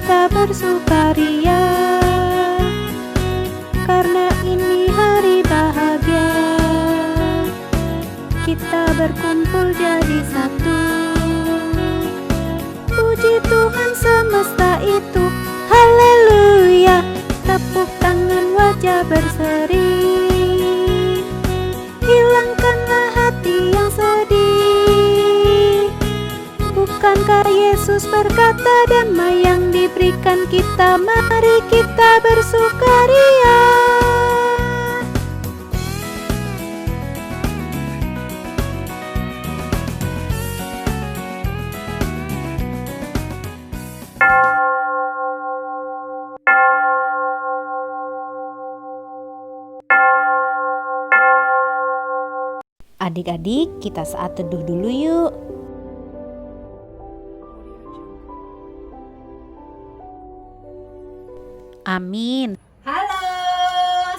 kita bersukaria, karena ini hari bahagia. Kita berkumpul jadi satu. Puji Tuhan semesta itu, haleluya. Tepuk tangan, wajah berseri. Hilangkanlah hati yang sedih. Bukankah Yesus berkata damai yang diberikan kita? Mari kita bersukaria. Adik-adik, kita saat teduh dulu yuk. Amin. Halo,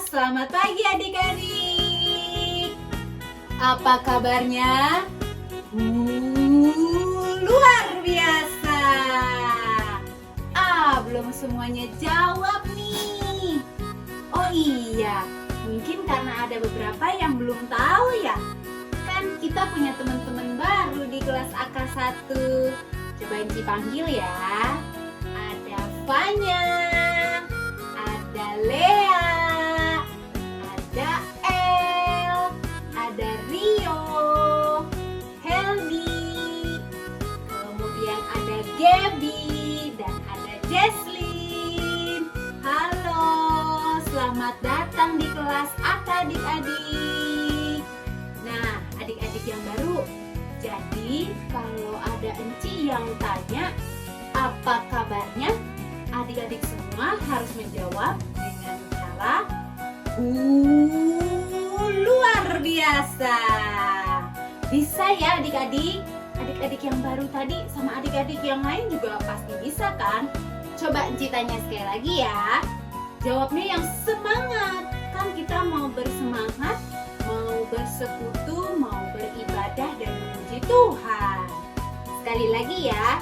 selamat pagi adik-adik. Apa kabarnya? Luar biasa. Belum semuanya jawab nih. Oh iya, mungkin karena ada beberapa yang belum tahu ya. Kan kita punya teman-teman baru di kelas AK1. Coba Enci panggil ya. Ada Fanya, ada Lea, ada El, ada Rio, Helmi, kemudian ada Gaby, dan ada Jesslyn. Halo, selamat datang di kelas AK adik-adik. Nah, adik-adik yang baru, jadi kalau ada Enci yang tanya apa kabarnya, adik-adik semua harus menjawab dengan cara luar biasa. Bisa ya adik-adik? Adik-adik yang baru tadi sama adik-adik yang lain juga pasti bisa kan? Coba Enci tanya sekali lagi ya. Jawabnya yang semangat. Kan kita mau bersemangat, mau bersekutu, mau beribadah dan memuji Tuhan. Sekali lagi ya.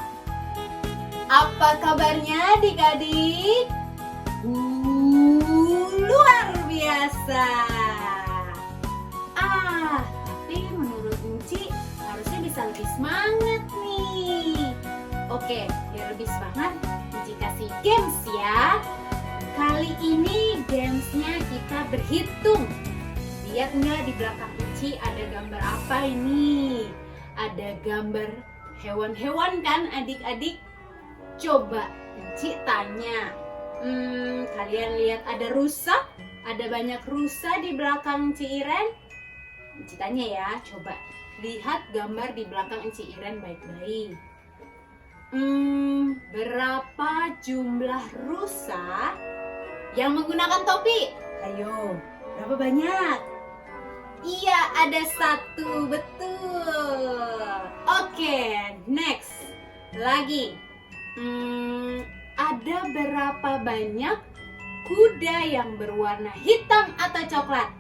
Apa kabarnya adik-adik? Luar biasa. Tapi menurut Enci harusnya bisa lebih semangat nih. Oke, biar lebih semangat, Enci kasih games ya. Kali ini gamesnya kita berhitung. Lihat nggak di belakang Enci ada gambar apa ini? Ada gambar hewan-hewan kan adik-adik? Coba Enci tanya, kalian lihat ada rusa? Ada banyak rusa di belakang Enci Iren? Enci tanya ya, coba lihat gambar di belakang Enci Iren baik-baik. Berapa jumlah rusa yang menggunakan topi? Ayo, berapa banyak? Iya, ada 1, betul. Oke, next. Lagi. Ada berapa banyak kuda yang berwarna hitam atau coklat?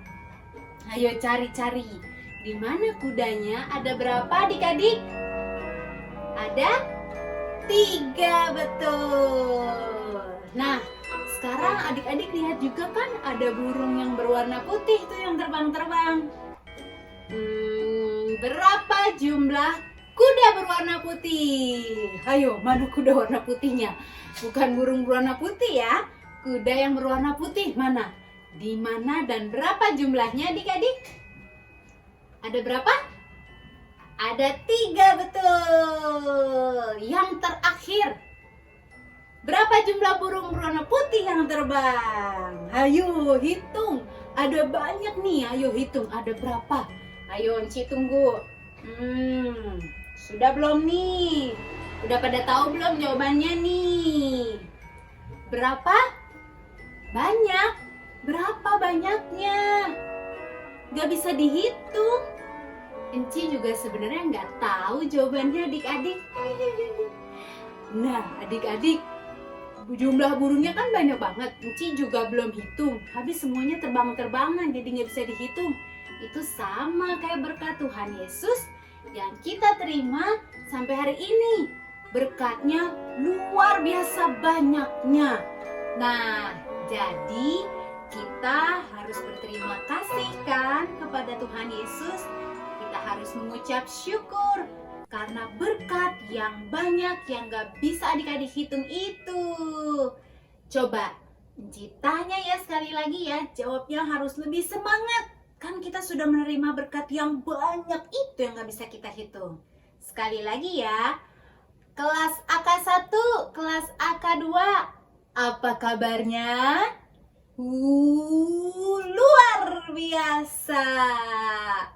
Ayo cari-cari. Di mana kudanya? Ada berapa adik-adik? Ada 3, betul. Nah, sekarang adik-adik lihat juga kan ada burung yang berwarna putih tuh yang terbang-terbang. Berapa jumlah kuda berwarna putih? Ayo, mana kuda warna putihnya? Bukan burung berwarna putih ya. Kuda yang berwarna putih mana? Di mana dan berapa jumlahnya adik-adik? Ada berapa? Ada 3, betul. Yang terakhir, berapa jumlah burung berwarna putih yang terbang? Ayo hitung. Ada banyak nih. Ayo hitung. Ada berapa? Ayo Enci tunggu. Sudah belum nih? Udah pada tahu belum jawabannya nih? Berapa? Banyak. Berapa banyaknya? Gak bisa dihitung. Enci juga sebenarnya nggak tahu jawabannya adik-adik. Nah adik-adik, jumlah burungnya kan banyak banget. Enci juga belum hitung. Habis semuanya terbang-terbangan jadi nggak bisa dihitung. Itu sama kayak berkat Tuhan Yesus yang kita terima sampai hari ini. berkatnya luar biasa banyaknya. Nah, jadi kita harus berterima kasih kan kepada Tuhan Yesus. Kita harus mengucap syukur karena berkat yang banyak yang gak bisa adik-adik hitung itu. Coba tanya ya sekali lagi ya, jawabnya harus lebih semangat. Kan kita sudah menerima berkat yang banyak itu yang gak bisa kita hitung. Sekali lagi ya, kelas AK1, kelas AK2, apa kabarnya? Luar biasa.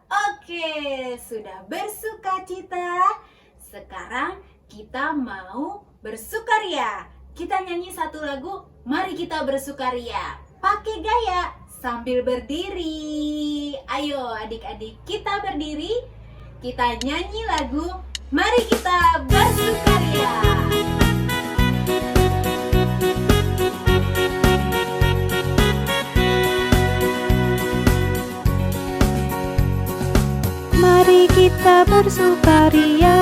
Oke, sudah bersuka cita. Sekarang kita mau bersukaria. Kita nyanyi satu lagu, mari kita bersukaria. Pakai gaya sambil berdiri. Ayo adik-adik, kita berdiri. Kita nyanyi lagu, mari kita bersukaria. Mari kita bersukaria,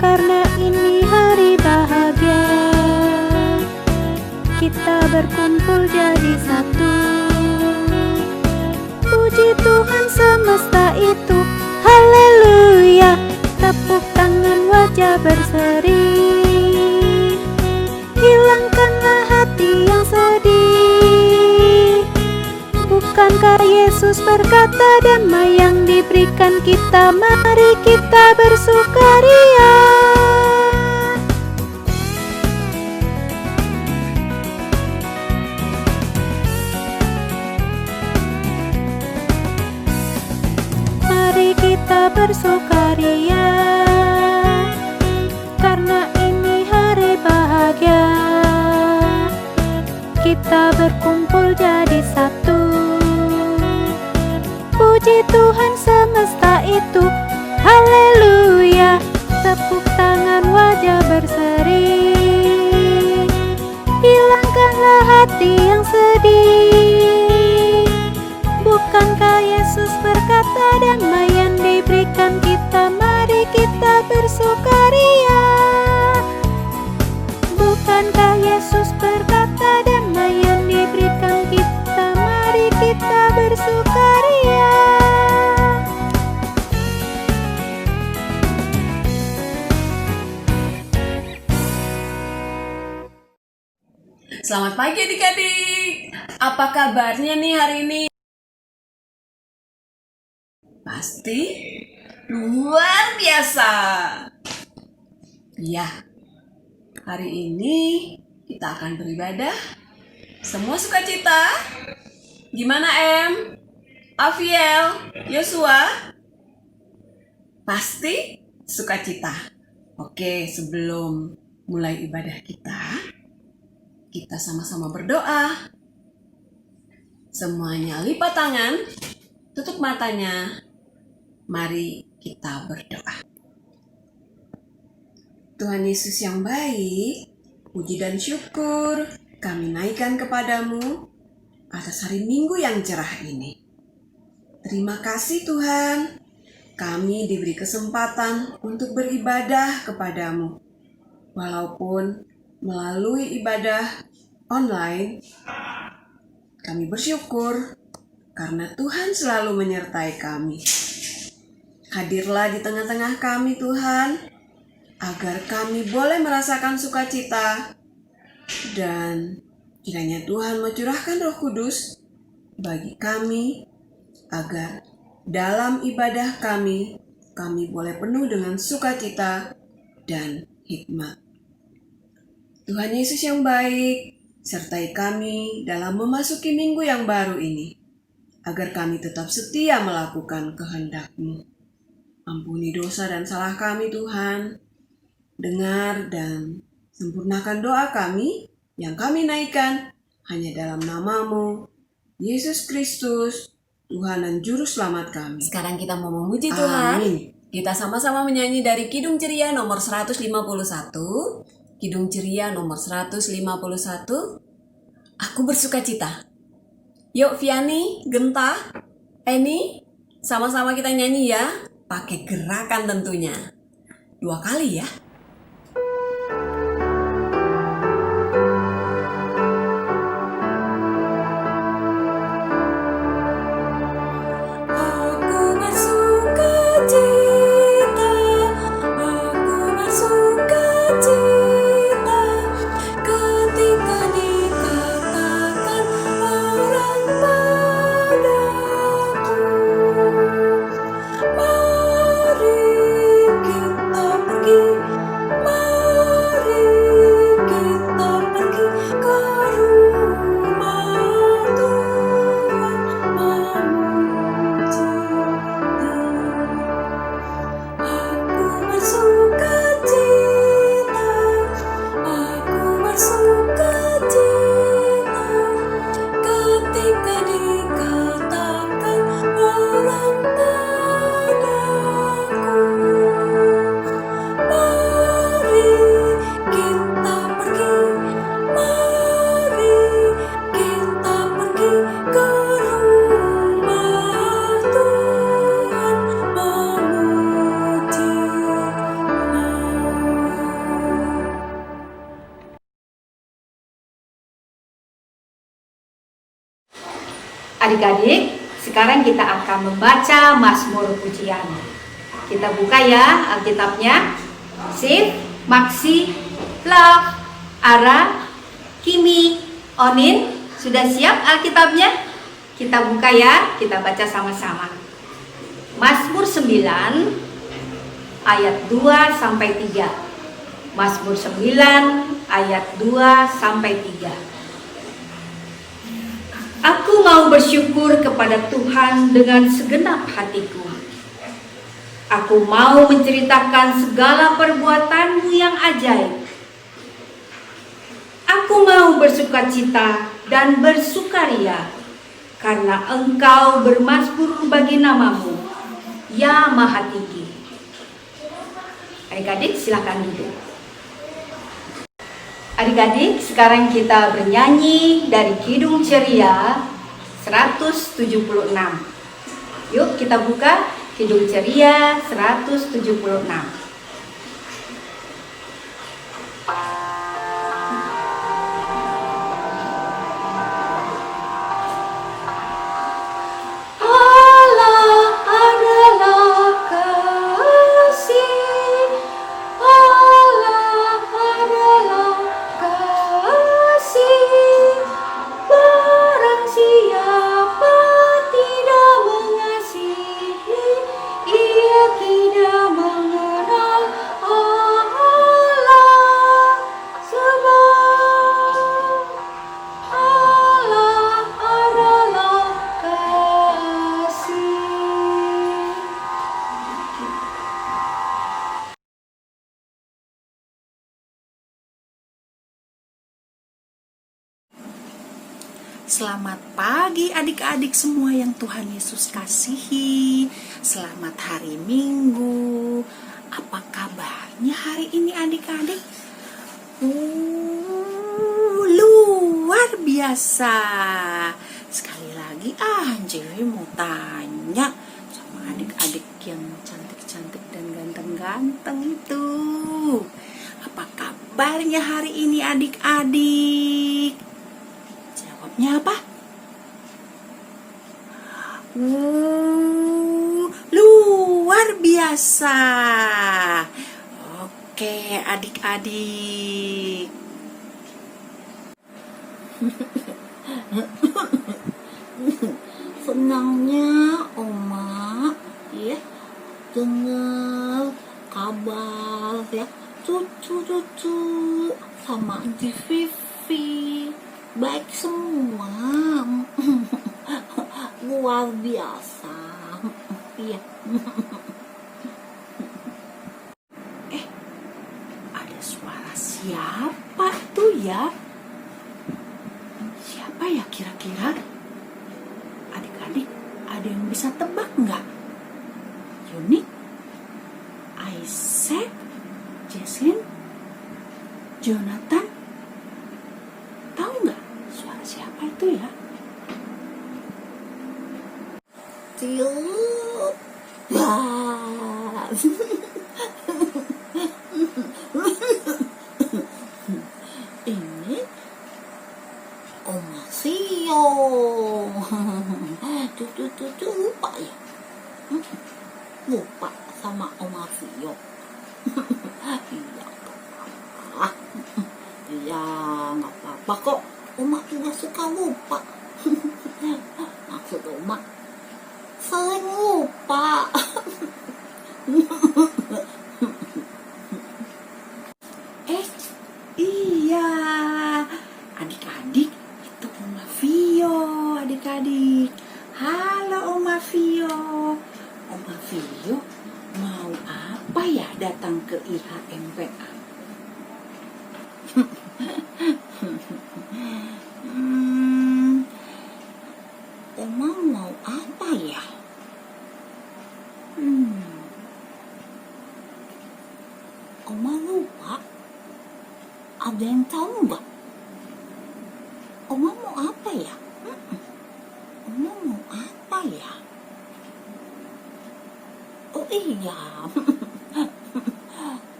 karena ini hari bahagia. Kita berkumpul jadi satu. Puji Tuhan semesta itu, haleluya. Tepuk tangan, wajah berseri. Hilangkanlah hati yang sedih. Bukankah Yesus berkata damai yang diberikan kita? Mari kita bersukaria. Mari kita bersukaria, karena ini hari bahagia. Kita berkumpul jadi satu. Puji Tuhan semesta itu, haleluya. Tepuk tangan, wajah berseri. Hilangkanlah hati yang sedih. Bukankah Yesus berkata damai yang diberikan kita? Mari kita bersukaria. Bukankah Yesus berkata damai yang diberikan kita? Mari kita bersukaria. Selamat pagi adik-adik. Apa kabarnya nih hari ini? Pasti luar biasa. Ya, hari ini kita akan beribadah. Semua sukacita. Gimana Em? Afiel? Yosua? Pasti sukacita. Oke, sebelum mulai ibadah kita sama-sama berdoa. Semuanya lipat tangan, tutup matanya. Mari kita berdoa. Tuhan Yesus yang baik, puji dan syukur kami naikkan kepadamu atas hari Minggu yang cerah ini. Terima kasih Tuhan, kami diberi kesempatan untuk beribadah kepadamu. Walaupun melalui ibadah online, kami bersyukur karena Tuhan selalu menyertai kami. Hadirlah di tengah-tengah kami Tuhan, agar kami boleh merasakan sukacita. Dan kiranya Tuhan mencurahkan Roh Kudus bagi kami, agar dalam ibadah kami boleh penuh dengan sukacita dan hikmat. Tuhan Yesus yang baik, sertai kami dalam memasuki minggu yang baru ini, agar kami tetap setia melakukan kehendak-Mu. Ampuni dosa dan salah kami Tuhan. Dengar dan sempurnakan doa kami yang kami naikkan hanya dalam nama-Mu, Yesus Kristus, Tuhan dan Juru Selamat kami. Sekarang kita mau memuji Tuhan. Amin. Kita sama-sama menyanyi dari Kidung Ceria nomor 151. Kidung Ceria nomor 151. Aku bersukacita. Yuk Viani, Genta, Eni, sama-sama kita nyanyi ya. Pakai gerakan tentunya. 2 kali ya. Aku bersukacita, aku bersukacita ketika dikatakan orang padaku, mari kita pergi, mari kita pergi ke rumah Tuhan memuji Dia. Aku bersukacita, aku bersukacita ketika dikatakan orang padaku, mari kita pergi, mari kita pergi ke rumah Tuhan memuji Dia. Adik-adik, sekarang kita akan membaca Mazmur Pujian. Kita buka ya Alkitabnya. Sip, Maksi, Love, Ara, Kimi, Onin, sudah siap Alkitabnya? Kita buka ya, kita baca sama-sama. Mazmur 9 ayat 2 sampai 3. Mazmur 9 ayat 2 sampai 3. Aku mau bersyukur kepada Tuhan dengan segenap hatiku. Aku mau menceritakan segala perbuatan-Mu yang ajaib. Aku mau bersukacita dan bersukaria karena Engkau bermazmur bagi nama-Mu, ya Maha Tinggi. Adik-adik silakan duduk. Adik-adik, sekarang kita bernyanyi dari Kidung Ceria 176. Yuk kita buka Kidung Ceria 176. Allah adalah kasih, Allah adalah kasih. Barang siapa tidak mengasihi, ia tidak mengenal Allah. Sebab Allah adalah kasih. Selamat pagi adik-adik semua yang Tuhan Yesus kasihi. Selamat hari Minggu. Apa kabarnya hari ini adik-adik? Luar biasa. Sekali lagi Anjay mau tanya sama adik-adik yang cantik-cantik dan ganteng-ganteng itu. Apa kabarnya hari ini adik-adik? Jawabnya apa? Luar biasa. Oke adik-adik. Senangnya Oma ya dengar kabar ya cucu-cucu sama Auntie Vivi baik semua. Luar biasa. Iya. Ada suara siapa tuh ya? Siapa ya kira-kira? Adik-adik, ada yang bisa tebak nggak? Yunik, Isaac, Jesslyn, Jonathan, tahu nggak suara siapa itu ya? Tiup. sama Oma Vio? Iya, ah, iya, nggak apa-apa kok. Oma juga suka lupa. Maksud Oma, sering lupa. Iya, adik-adik, itu Oma Vio, adik-adik. Halo Oma Vio. Oma Vio mau apa ya datang ke IHMPA? Oma mau apa ya? Oma lupa. Ada yang tahu nggak? Oma mau apa ya? Oma mau apa ya? Oh iya,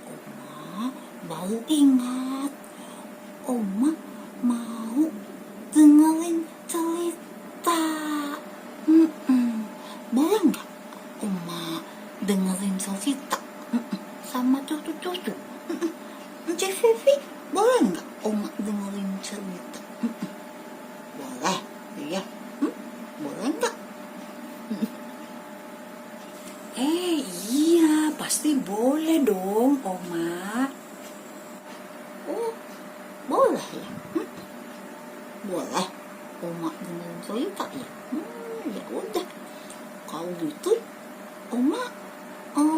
Oma baru ingat. Oma mau dengerin cerita. Boleh nggak Oma dengerin cerita sama cucu-cucu? Cik Vivi, boleh nggak Oma dengerin cerita? Boleh, iya. Boleh nggak? Iya, pasti boleh dong, Oma. Oh, boleh ya? Boleh, Oma dengerin cerita ya? Ya udah, kalau gitu, Oma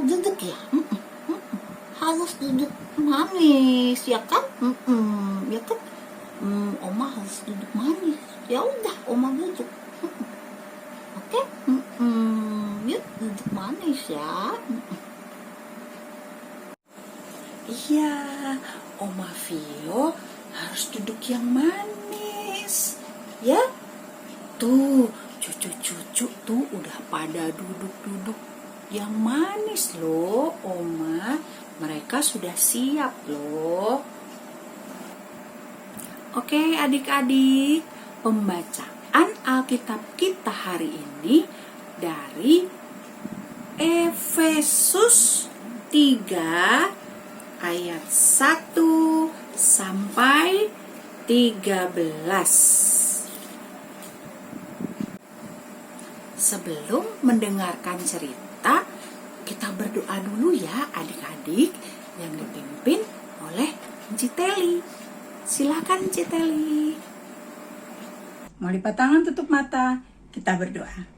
duduk ya? Harus duduk manis, ya kan? Ya kan? Oma harus duduk manis. Ya udah, Oma duduk. Oke? Yuk duduk manis ya. Iya, Oma Vio harus duduk yang manis. Ya? Tuh, cucu-cucu tuh udah pada duduk-duduk yang manis loh, Oma. Mereka sudah siap loh. Oke adik-adik, pembacaan Alkitab kita hari ini dari Efesus 3 ayat 1 sampai 13. Sebelum mendengarkan cerita, kita berdoa dulu ya adik-adik, yang dipimpin oleh Citeli. Silakan Citeli. Mau lipat tangan, tutup mata, kita berdoa.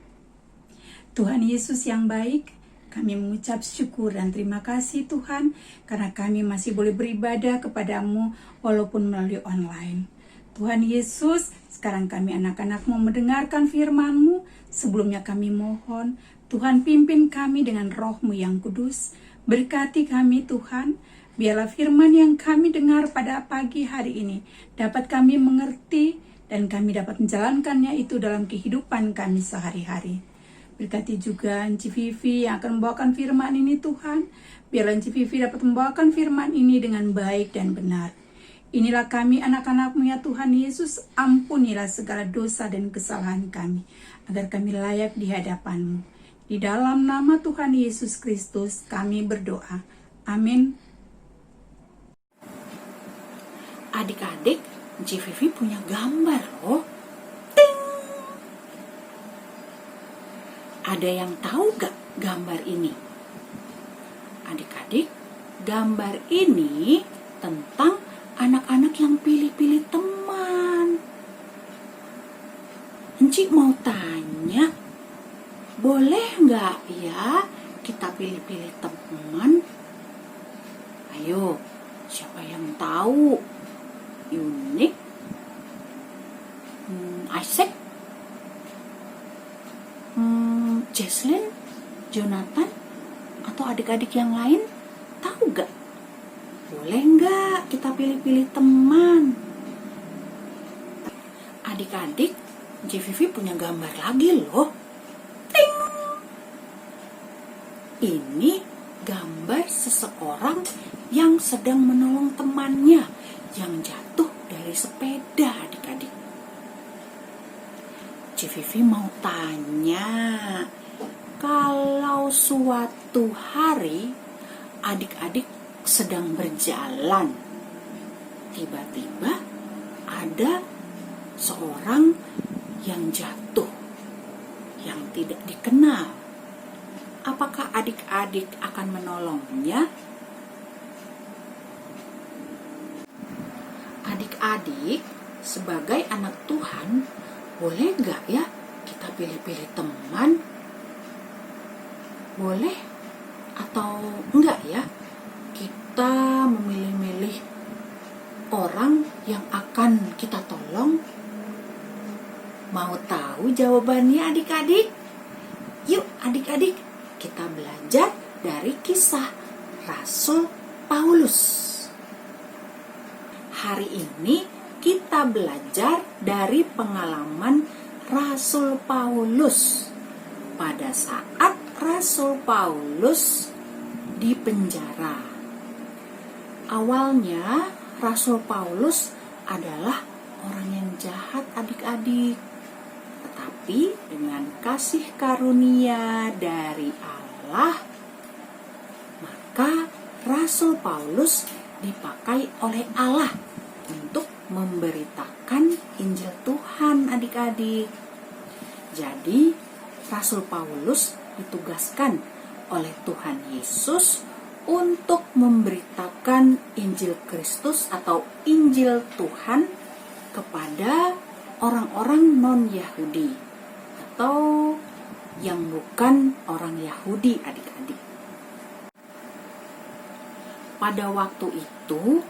Tuhan Yesus yang baik, kami mengucap syukur dan terima kasih Tuhan, karena kami masih boleh beribadah kepadamu walaupun melalui online. Tuhan Yesus, sekarang kami anak-anak mau mendengarkan firman-Mu. Sebelumnya kami mohon, Tuhan pimpin kami dengan roh-Mu yang kudus. Berkati kami Tuhan, biarlah firman yang kami dengar pada pagi hari ini dapat kami mengerti dan kami dapat menjalankannya itu dalam kehidupan kami sehari-hari. Berkati juga Enci Vivi yang akan membawakan firman ini Tuhan. Biarlah Enci Vivi dapat membawakan firman ini dengan baik dan benar. Inilah kami anak-anak-Mu ya Tuhan Yesus, ampunilah segala dosa dan kesalahan kami, agar kami layak di hadapan-Mu. Di dalam nama Tuhan Yesus Kristus kami berdoa. Amin. Adik-adik, Enci Vivi punya gambar loh. Ting! Ada yang tahu gak gambar ini? Adik-adik, gambar ini tentang anak-anak yang pilih-pilih teman. Enci mau tanya, boleh nggak ya kita pilih-pilih teman? Ayo, siapa yang tahu? Unik, Isaac, Jesslyn, Jonathan, atau adik-adik yang lain? Tahu nggak? Boleh nggak kita pilih-pilih teman? Adik-adik, Vivi punya gambar lagi loh. Ting! Ini gambar seseorang yang sedang menolong temannya yang jatuh dari sepeda, adik-adik. Vivi mau tanya, kalau suatu hari adik-adik sedang berjalan, tiba-tiba ada seorang yang jatuh, yang tidak dikenal. Apakah adik-adik akan menolongnya? Adik-adik sebagai anak Tuhan, boleh gak ya kita pilih-pilih teman? Boleh atau enggak ya kita memilih-milih orang yang akan kita tolong? Mau tahu jawabannya adik-adik? Yuk adik-adik, kita belajar dari kisah Rasul Paulus. Hari ini kita belajar dari pengalaman Rasul Paulus pada saat Rasul Paulus di penjara. Awalnya Rasul Paulus adalah orang yang jahat adik-adik. Tetapi dengan kasih karunia dari Allah, maka Rasul Paulus dipakai oleh Allah untuk memberitakan Injil Tuhan adik-adik. Jadi Rasul Paulus ditugaskan oleh Tuhan Yesus untuk memberitakan Injil Kristus atau Injil Tuhan kepada orang-orang non-Yahudi atau yang bukan orang Yahudi adik-adik. Pada waktu itu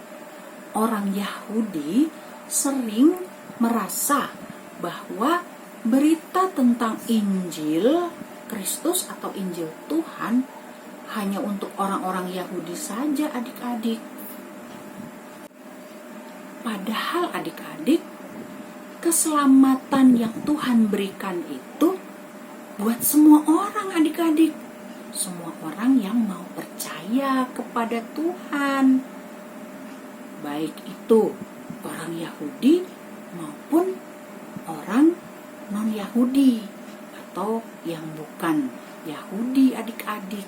orang Yahudi sering merasa bahwa berita tentang Injil Kristus atau Injil Tuhan hanya untuk orang-orang Yahudi saja adik-adik. Padahal adik-adik, keselamatan yang Tuhan berikan itu buat semua orang adik-adik. Semua orang yang mau percaya kepada Tuhan. Baik itu orang Yahudi maupun orang non-Yahudi atau yang bukan Yahudi adik-adik.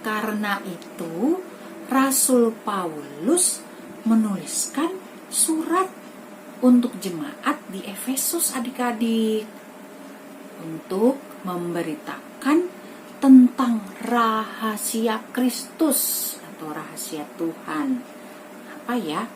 Karena itu Rasul Paulus menuliskan surat untuk jemaat di Efesus adik-adik untuk memberitakan tentang rahasia Kristus atau rahasia Tuhan. Apa ya?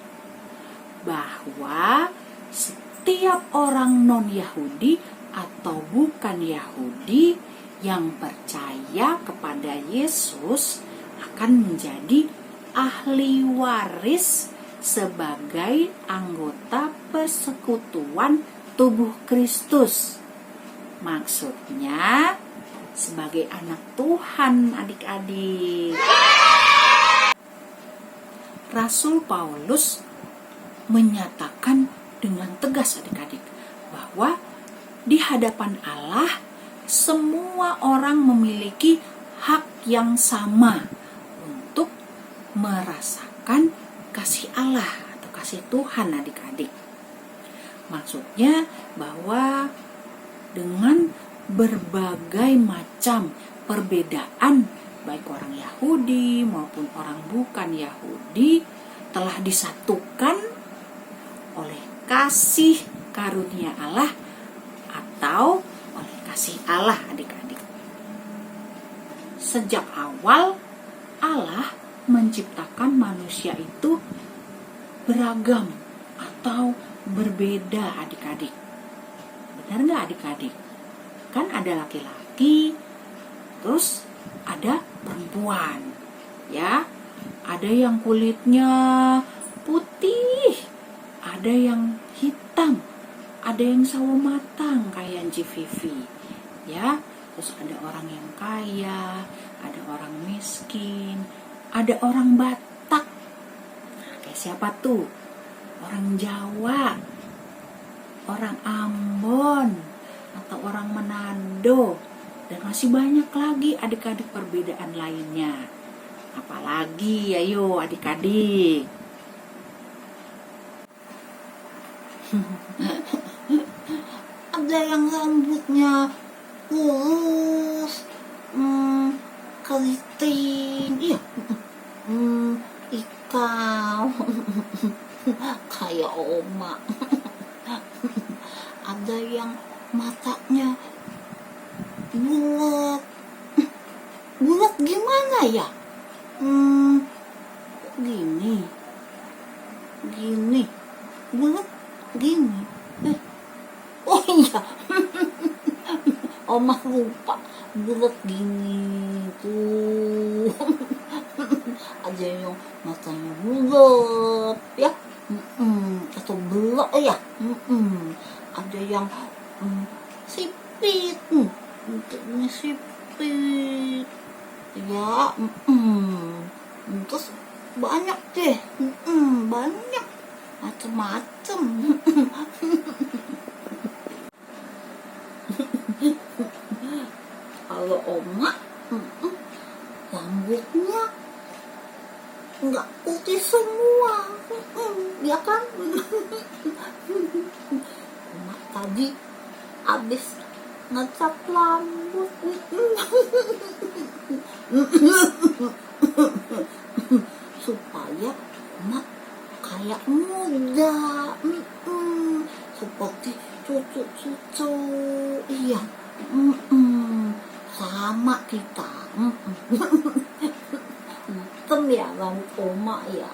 Bahwa setiap orang non-Yahudi atau bukan Yahudi yang percaya kepada Yesus akan menjadi ahli waris sebagai anggota persekutuan tubuh Kristus. Maksudnya sebagai anak Tuhan adik-adik. Rasul Paulus menyatakan dengan tegas adik-adik bahwa di hadapan Allah semua orang memiliki hak yang sama untuk merasakan kasih Allah atau kasih Tuhan adik-adik. Maksudnya bahwa dengan berbagai macam perbedaan baik orang Yahudi maupun orang bukan Yahudi telah disatukan oleh kasih karunia Allah atau oleh kasih Allah adik-adik. Sejak awal Allah menciptakan manusia itu beragam atau berbeda adik-adik. Benar nggak adik-adik? Kan ada laki-laki, terus ada perempuan, ya. Ada yang kulitnya putih, ada yang hitam, ada yang sawo matang kayak Vivi, ya. Terus ada orang yang kaya, ada orang miskin, ada orang Batak. Nah, kayak siapa tuh? Orang Jawa, orang Ambon, atau orang Manado, dan masih banyak lagi adik-adik perbedaan lainnya. Apalagi, ayo adik-adik. Ada yang rambutnya kurus, keriting, iya, ikal, kayak oma. Ada yang matanya bulat, bulat gimana ya? Gini, bulat gini. Oh iya, oma lupa, bulat gini tuh. Ada yang matanya bulat ya, atau belok ya, ada yang sipit, bentuknya sipit ya, terus banyak deh, banyak macem-macem. Kalau oma, rambutnya nggak putih semua, ya kan? Oma tadi habis ngecat rambut, supaya oma kayak muda, seperti cucu-cucu, iya, sama kita. Hitam ya rambut oma ya.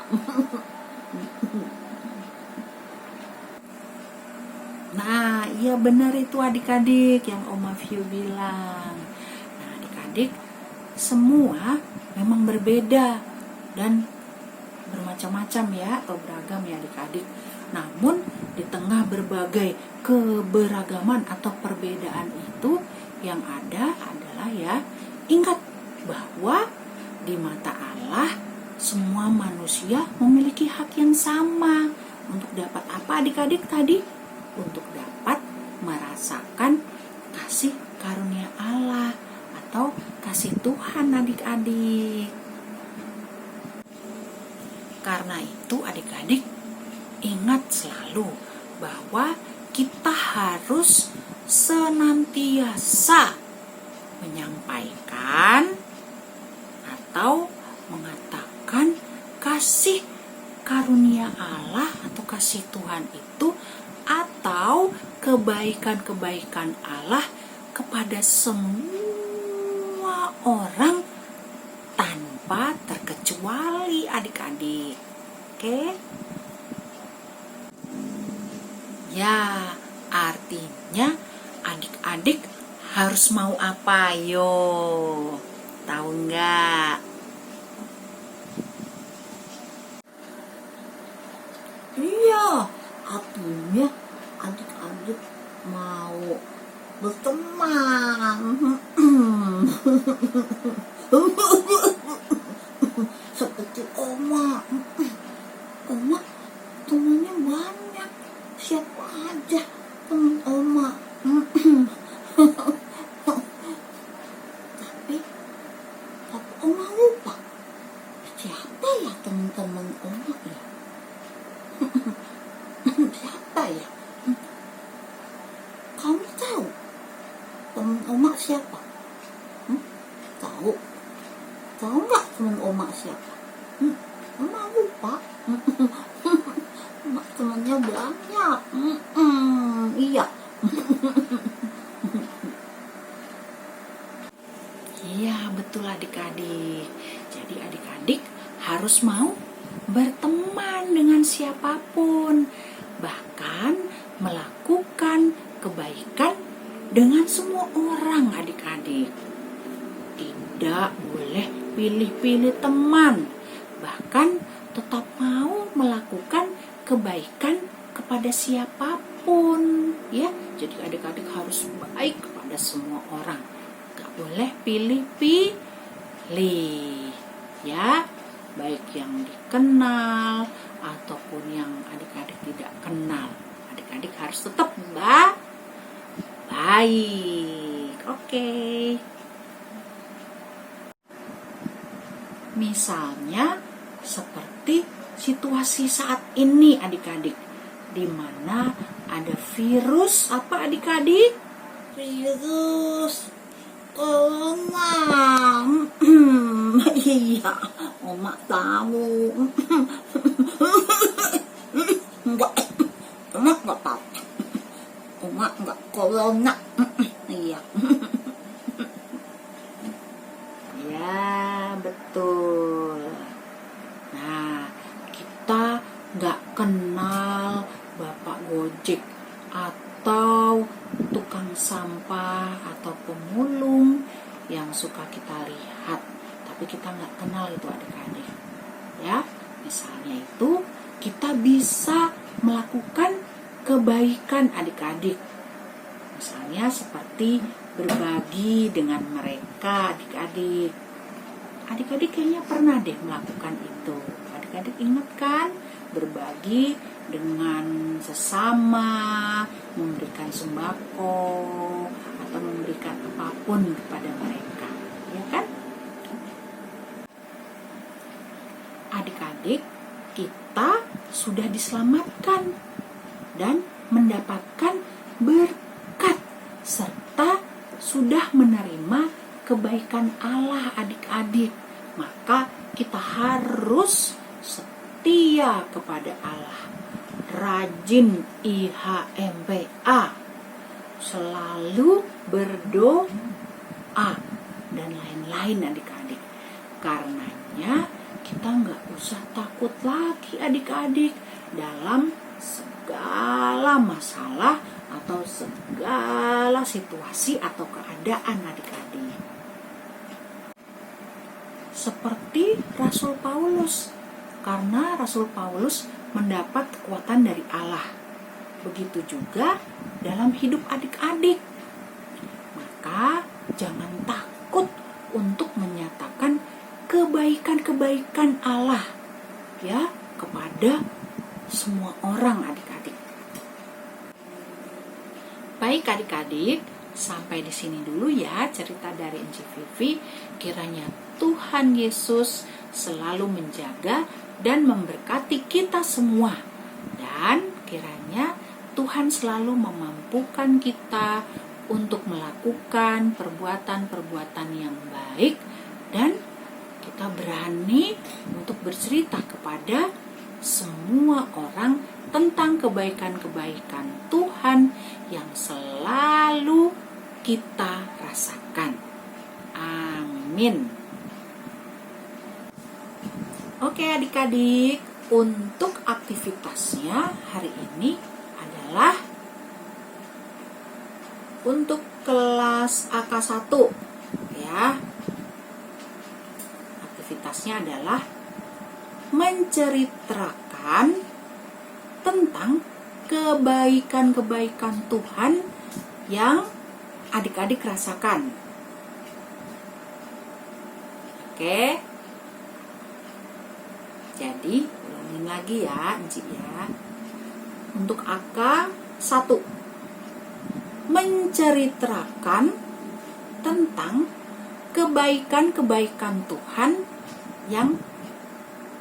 Nah, iya benar itu adik-adik yang Oma View bilang. Nah, adik-adik semua memang berbeda dan bermacam-macam ya, atau beragam ya adik-adik. Namun di tengah berbagai keberagaman atau perbedaan itu, yang ada adalah ya, ingat bahwa di mata Allah semua manusia memiliki hak yang sama untuk dapat apa adik-adik tadi? Untuk dapat merasakan kasih karunia Allah atau kasih Tuhan adik-adik. Karena itu adik-adik ingat selalu bahwa kita harus senantiasa menyampaikan atau mengatakan kasih karunia Allah atau kasih Tuhan itu atau kebaikan-kebaikan Allah kepada semua orang tanpa terkecuali adik-adik. Oke? Ya, artinya adik-adik harus mau apa yo? Tahu nggak? Iya, artinya adik-adik mau berteman. Seperti oma. Oma temannya banyak. Siapa aja teman oma. Tapi oma lupa. Siapa ya teman-teman oma ya? Siapa ya? Kamu tahu teman oma siapa? Tahu? Tahu nggak teman oma siapa? Oma lupa. Temannya banyak. Iya. Iya, betul adik-adik. Jadi adik-adik harus mau berteman dengan siapapun, bahkan melakukan kebaikan dengan semua orang adik-adik. Tidak boleh pilih-pilih teman, bahkan tetap mau melakukan kebaikan kepada siapapun ya. Jadi adik-adik harus baik kepada semua orang, gak boleh pilih-pilih ya, baik yang dikenal ataupun yang adik-adik tidak kenal. Adik-adik harus tetap baik. Oke. Misalnya seperti situasi saat ini adik-adik, di mana ada virus apa adik-adik? virus corona. Iya, Oma tahu. Enggak, Oma enggak tahu. Oma enggak corona. Iya. Ya, betul. Nah, kita nggak kenal Bapak Gojek atau tukang sampah atau pemulung yang suka kita lihat, tapi kita nggak kenal itu adik-adik. Ya, misalnya itu kita bisa melakukan kebaikan adik-adik. Misalnya seperti berbagi dengan mereka adik-adik. Adik-adik kayaknya pernah deh melakukan itu. Adik-adik ingat kan? Berbagi dengan sesama, memberikan sembako, atau memberikan apapun kepada mereka. Ya kan? Adik-adik, kita sudah diselamatkan dan mendapatkan berkat serta sudah menerima kebaikan Allah adik-adik. Maka kita harus setia kepada Allah, rajin IHMPA, selalu berdoa, dan lain-lain adik-adik. Karenanya kita nggak usah takut lagi adik-adik dalam segala masalah atau segala situasi atau keadaan adik-adik. Seperti Rasul Paulus, karena Rasul Paulus mendapat kekuatan dari Allah. Begitu juga dalam hidup adik-adik. Maka jangan takut untuk menyatakan kebaikan-kebaikan Allah ya kepada semua orang adik-adik. Baik adik-adik, sampai di sini dulu ya cerita dari Enci Vivi. Kiranya Tuhan Yesus selalu menjaga dan memberkati kita semua. Dan kiranya Tuhan selalu memampukan kita untuk melakukan perbuatan-perbuatan yang baik. Dan kita berani untuk bercerita kepada semua orang tentang kebaikan-kebaikan Tuhan yang selalu kita rasakan. Amin. Oke adik-adik, untuk aktivitasnya hari ini adalah untuk kelas AK1 ya. Aktivitasnya adalah menceritakan tentang kebaikan-kebaikan Tuhan yang adik-adik rasakan. Oke. Jadi, ulangin lagi ya, Enci ya. Untuk AK1, menceritakan tentang kebaikan-kebaikan Tuhan yang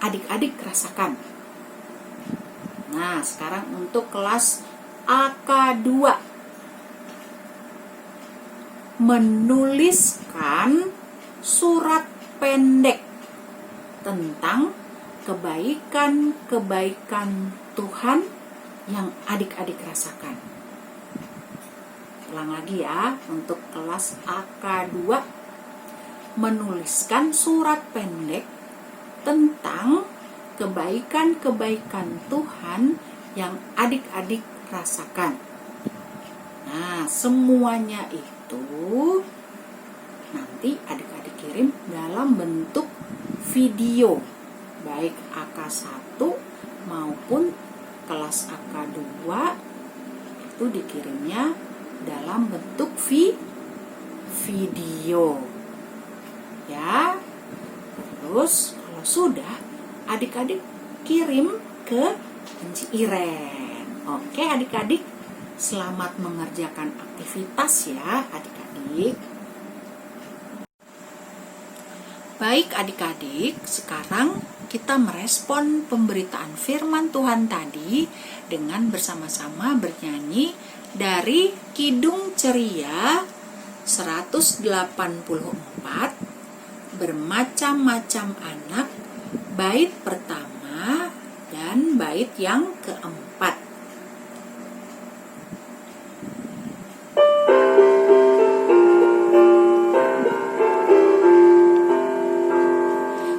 adik-adik rasakan. Nah, sekarang untuk kelas AK2, menuliskan surat pendek tentang kebaikan-kebaikan Tuhan yang adik-adik rasakan. Ulang lagi ya, untuk kelas AK2, menuliskan surat pendek tentang kebaikan-kebaikan Tuhan yang adik-adik rasakan. Nah, semuanya itu nanti adik-adik kirim dalam bentuk video, baik AK1 maupun kelas AK2 itu dikirimnya dalam bentuk video ya. Terus kalau sudah, adik-adik kirim ke Enci Iren. Oke adik-adik, selamat mengerjakan aktivitas ya adik-adik. Baik adik-adik, sekarang kita merespon pemberitaan firman Tuhan tadi dengan bersama-sama bernyanyi dari Kidung Ceria 184, bermacam-macam anak, bait pertama dan bait yang keempat.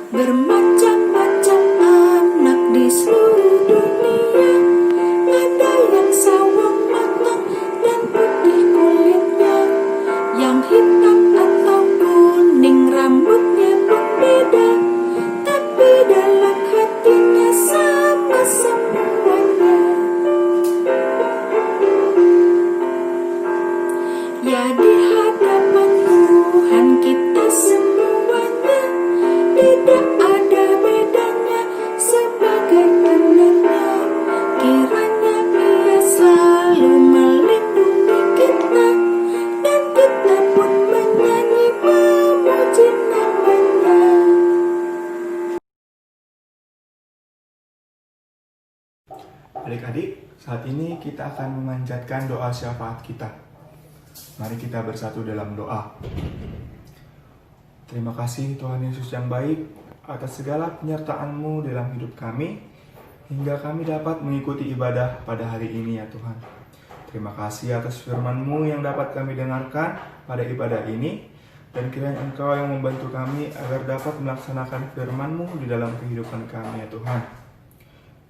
Bermacam-macam anak di seluruh dunia, ada yang sawo matang dan putih kulitnya, yang hitam atau kuning rambutnya pun beda, tapi dalam hatinya sama semuanya. Ya, di hadapan Tuhan kita semuanya tidak ada bedanya sebagai tandanya. Kiranya Ia selalu melindungi kita, dan kita pun menyanyi memuji nama-Nya. Adik-adik, saat ini kita akan memanjatkan doa syafaat kita. Mari kita bersatu dalam doa. Terima kasih Tuhan Yesus yang baik atas segala penyertaan-Mu dalam hidup kami, hingga kami dapat mengikuti ibadah pada hari ini ya Tuhan. Terima kasih atas firman-Mu yang dapat kami dengarkan pada ibadah ini, dan kiranya Engkau yang membantu kami agar dapat melaksanakan firman-Mu di dalam kehidupan kami ya Tuhan.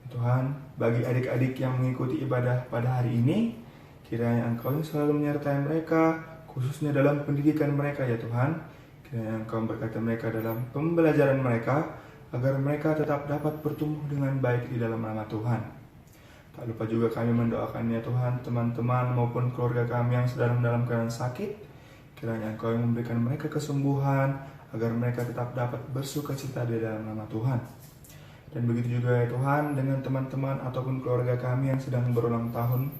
Ya Tuhan, bagi adik-adik yang mengikuti ibadah pada hari ini, kiranya Engkau yang selalu menyertai mereka, khususnya dalam pendidikan mereka ya Tuhan. Kiranya Engkau berkati mereka dalam pembelajaran mereka, agar mereka tetap dapat bertumbuh dengan baik di dalam nama Tuhan. Tak lupa juga kami mendoakan ya Tuhan, teman-teman maupun keluarga kami yang sedang dalam keadaan sakit. Kiranya Engkau yang memberikan mereka kesembuhan, agar mereka tetap dapat bersukacita di dalam nama Tuhan. Dan begitu juga ya Tuhan, dengan teman-teman ataupun keluarga kami yang sedang berulang tahun,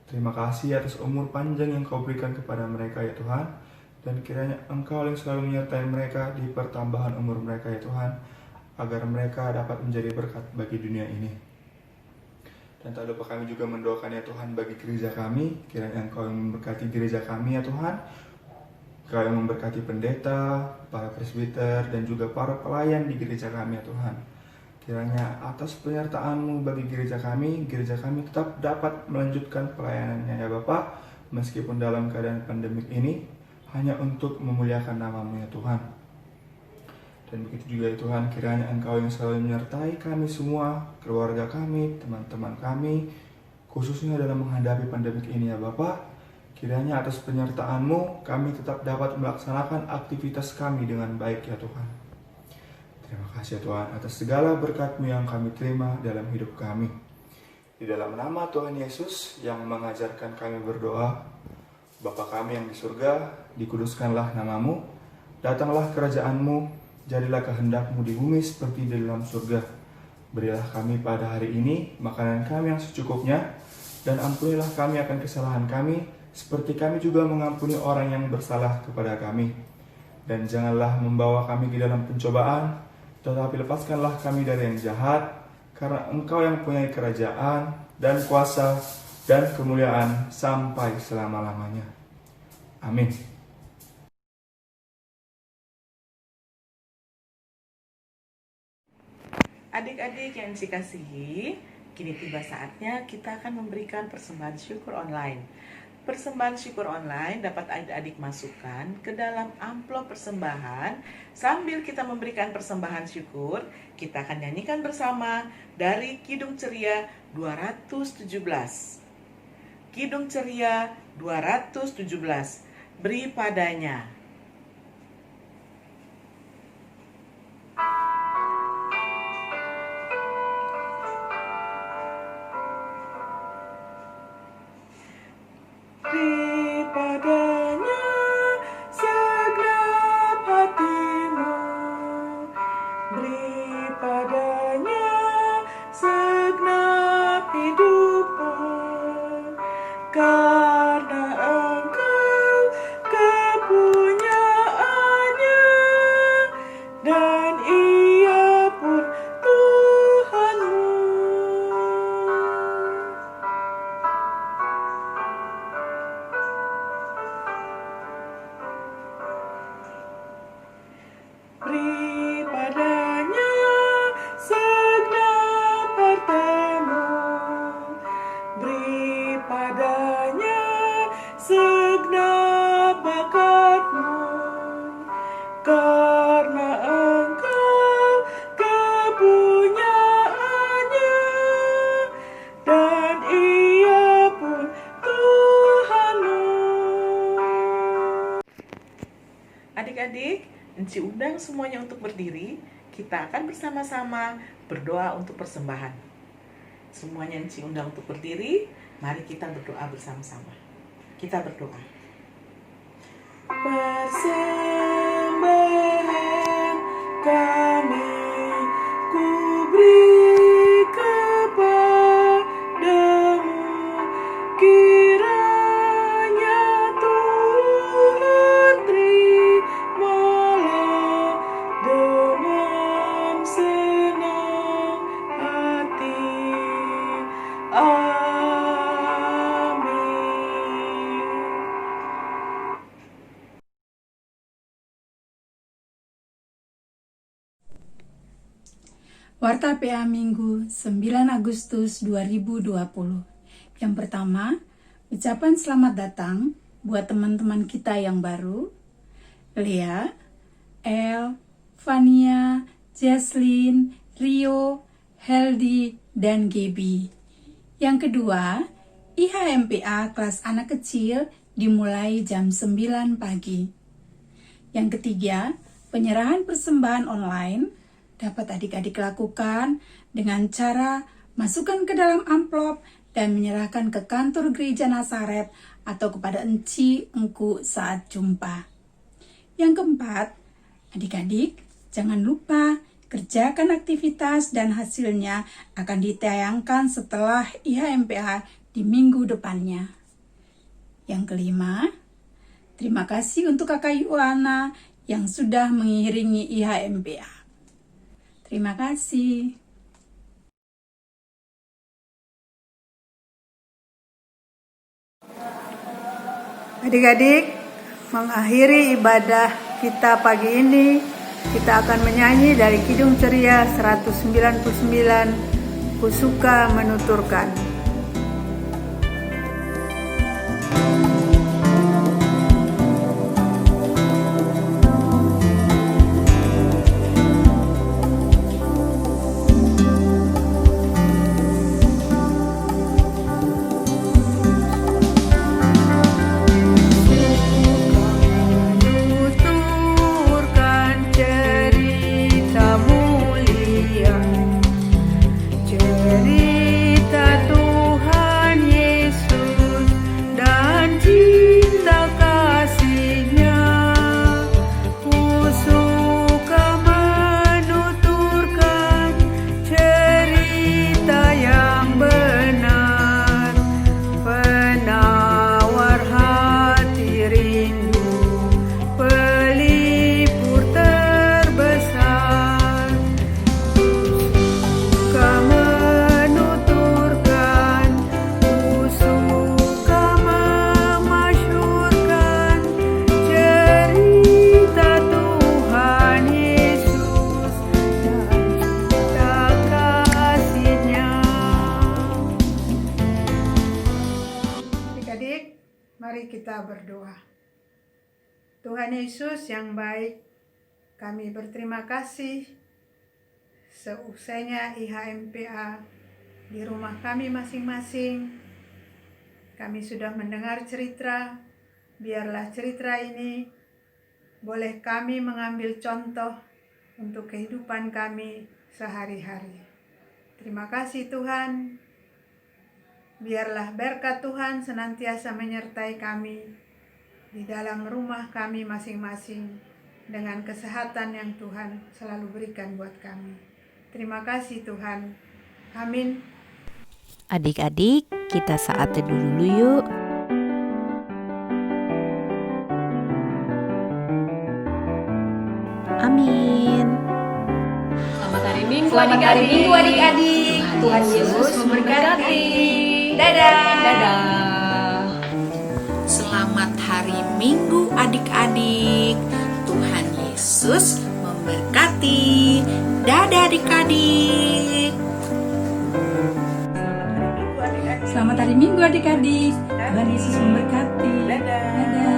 terima kasih atas umur panjang yang Kau berikan kepada mereka ya Tuhan. Dan kiranya Engkau yang selalu menyertai mereka di pertambahan umur mereka ya Tuhan, agar mereka dapat menjadi berkat bagi dunia ini. Dan tak lupa kami juga mendoakan ya Tuhan bagi gereja kami. Kiranya Engkau yang memberkati gereja kami ya Tuhan. Engkau yang memberkati pendeta, para presbiter, dan juga para pelayan di gereja kami ya Tuhan. Kiranya atas penyertaan-Mu bagi gereja kami tetap dapat melanjutkan pelayanannya ya Bapa, meskipun dalam keadaan pandemik ini, hanya untuk memuliakan nama-Mu ya Tuhan. Dan begitu juga ya Tuhan, kiranya Engkau yang selalu menyertai kami semua, keluarga kami, teman-teman kami, khususnya dalam menghadapi pandemik ini ya Bapa. Kiranya atas penyertaan-Mu, kami tetap dapat melaksanakan aktivitas kami dengan baik ya Tuhan. Terima kasih ya Tuhan atas segala berkat-Mu yang kami terima dalam hidup kami. Di dalam nama Tuhan Yesus yang mengajarkan kami berdoa, Bapa kami yang di surga, dikuduskanlah nama-Mu, datanglah kerajaan-Mu, jadilah kehendak-Mu di bumi seperti di dalam surga. Berilah kami pada hari ini makanan kami yang secukupnya, dan ampunilah kami akan kesalahan kami, seperti kami juga mengampuni orang yang bersalah kepada kami. Dan janganlah membawa kami ke dalam pencobaan, tetapi lepaskanlah kami dari yang jahat, karena Engkau yang punya kerajaan dan kuasa dan kemuliaan sampai selama-lamanya. Amin. Adik-adik yang dikasihi, kini tiba saatnya kita akan memberikan persembahan syukur online. Persembahan syukur online dapat adik-adik masukkan ke dalam amplop persembahan. Sambil kita memberikan persembahan syukur, kita akan nyanyikan bersama dari Kidung Ceria 217. Kidung Ceria 217, beri padanya. Beri padanya segenap hatimu, beri padanya segenap hidupmu, karena Engkau kepunyaannya, dan Ia pun Tuhanmu. beri padanya segenap hartamu, beri padanya segenap bakatmu, karena engkau kepunyaannya dan ia pun Tuhanmu. Adik-adik, Enci undang semuanya untuk berdiri. Kita akan bersama-sama berdoa untuk persembahan. Semuanya Enci undang untuk berdiri. Mari kita berdoa bersama-sama. Kita berdoa. Persembahan kami ku beri kepadamu, kiranya Tuhan terimalah dengan senang hati. Amin. Warta PA Minggu 9 Agustus 2020. Yang pertama, ucapan selamat datang buat teman-teman kita yang baru, Lea, El, Fania, Jesslyn, Rio, Heldi, dan Gaby. Yang kedua, IHMPA kelas anak kecil dimulai jam 9 pagi. Yang ketiga, penyerahan persembahan online dapat adik-adik lakukan dengan cara masukkan ke dalam amplop dan menyerahkan ke kantor gereja Nazaret atau kepada Enci Engku saat jumpa. Yang keempat, adik-adik jangan lupa kerjakan aktivitas dan hasilnya akan ditayangkan setelah IHMPA di minggu depannya. Yang kelima, terima kasih untuk Kakak Yuana yang sudah mengiringi IHMPA. Terima kasih. Adik-adik, mengakhiri ibadah kita pagi ini, kita akan menyanyi dari Kidung Ceria 199, Ku Suka Menuturkan. Mari kita berdoa. Tuhan Yesus yang baik, kami berterima kasih seusainya IHMPA di rumah kami masing-masing. Kami sudah mendengar cerita, biarlah cerita ini boleh kami mengambil contoh untuk kehidupan kami sehari-hari. Terima kasih Tuhan. Biarlah berkat Tuhan senantiasa menyertai kami di dalam rumah kami masing-masing dengan kesehatan yang Tuhan selalu berikan buat kami. Terima kasih Tuhan. Amin. Adik-adik, kita saat teduh dulu yuk. Amin. Selamat hari Minggu adik-adik. Tuhan Yesus memberkati. Dadah. Selamat hari Minggu adik-adik. Tuhan Yesus memberkati. memberkati. Dadah adik-adik. Selamat hari Minggu adik-adik. Selamat hari Minggu adik-adik. Tuhan Yesus memberkati. Dadah. Dadah.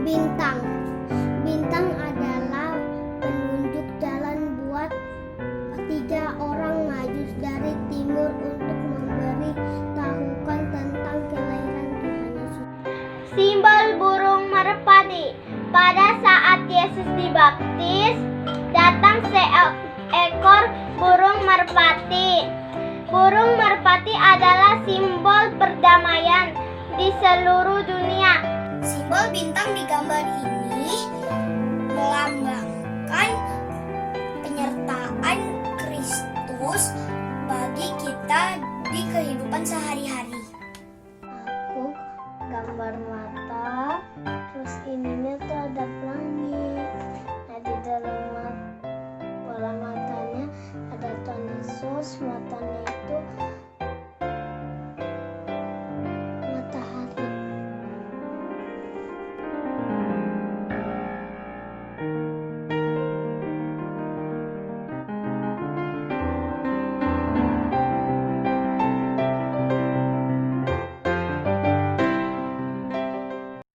Bintang. Bintang adalah penunjuk jalan buat 3 orang majus dari timur untuk memberitahukan tentang kelahiran Tuhan Yesus. Simbol burung merpati. Pada saat Yesus dibaptis, datang seekor burung merpati. Burung merpati adalah simbol perdamaian di seluruh dunia. Simbol bintang di gambar ini melambangkan penyertaan Kristus bagi kita di kehidupan sehari-hari. Aku gambar mata, terus ininya tuh ada langit. Nah di dalam bola matanya ada Tuhan Yesus, mata